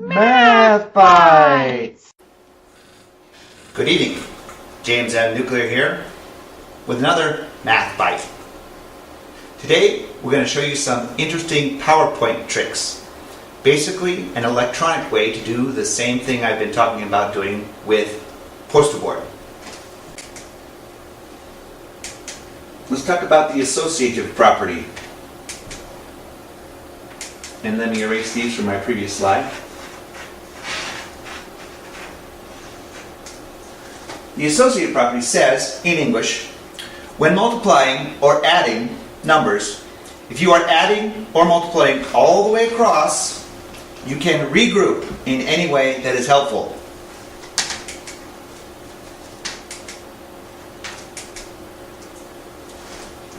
Math Bites! Good evening. James and Nuclear here with another Math Bite. Today we're going to show you some interesting PowerPoint tricks. Basically an electronic way to do the same thing I've been talking about doing with poster board. Let's talk about the associative property. And let me erase these from my previous slide. The associative property says, in English, when multiplying or adding numbers, if you are adding or multiplying all the way across, you can regroup in any way that is helpful.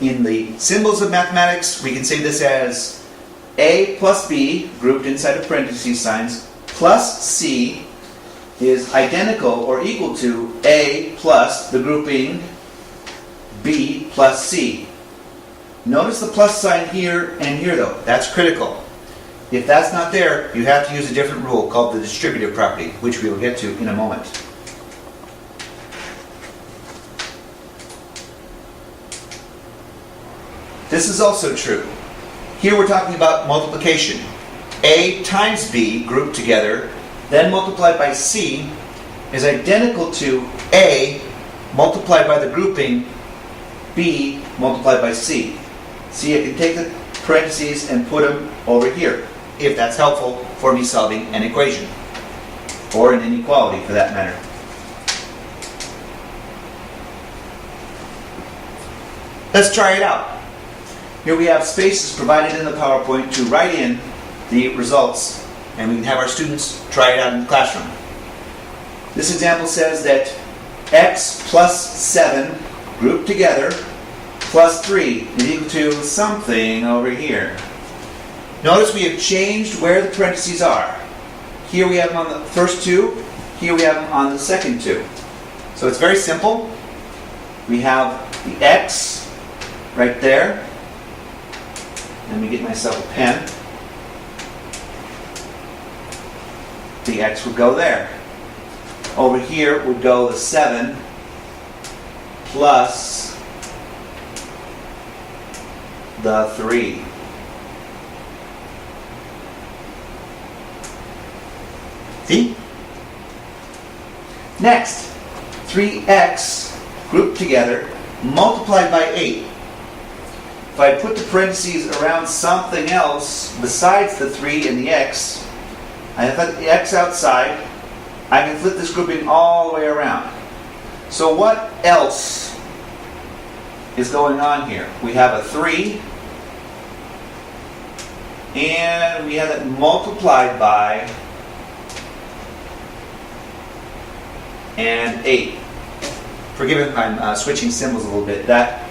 In the symbols of mathematics, we can say this as A plus B, grouped inside of parentheses signs, plus C is identical or equal to A plus the grouping B plus C. Notice the plus sign here and here though. That's critical. If that's not there, you have to use a different rule called the distributive property, which we will get to in a moment. This is also true. Here we're talking about multiplication. A times B grouped together, then multiplied by C, is identical to A multiplied by the grouping B multiplied by C. See, I can take the parentheses and put them over here, if that's helpful for me solving an equation, or an inequality for that matter. Let's try it out. Here we have spaces provided in the PowerPoint to write in the results, and we can have our students try it out in the classroom. This example says that x plus 7 grouped together plus 3 is equal to something over here. Notice we have changed where the parentheses are. Here we have them on the first two, here we have them on the second two. So it's very simple. We have the x right there. Let me get myself a pen. The x would go there. Over here would go the 7 plus the 3. See? Next, 3x grouped together multiplied by 8. If I put the parentheses around something else besides the 3 and the x, I have the x outside, I can flip this grouping all the way around. So what else is going on here? We have a 3, and we have it multiplied by and 8. Forgive me if I'm switching symbols a little bit. That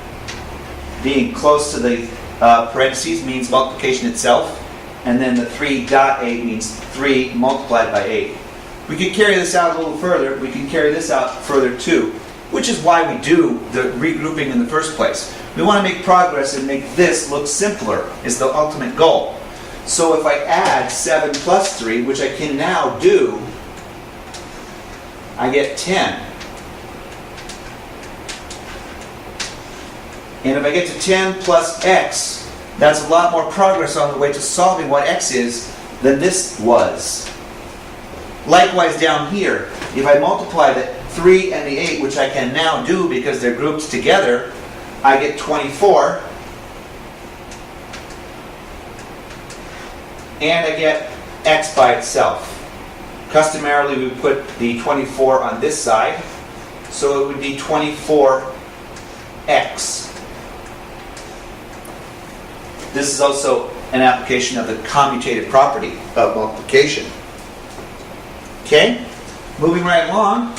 being close to the parentheses means multiplication itself, and then the 3.8 means 3 multiplied by 8. We could carry this out a little further. We can carry this out further too, which is why we do the regrouping in the first place. We want to make progress and make this look simpler is the ultimate goal. So if I add 7 plus 3, which I can now do, I get 10. And if I get to 10 plus x, that's a lot more progress on the way to solving what x is than this was. Likewise down here, if I multiply the 3 and the 8, which I can now do because they're grouped together, I get 24. And I get x by itself. Customarily, we put the 24 on this side, so it would be 24x. This is also an application of the commutative property of multiplication. Okay, moving right along.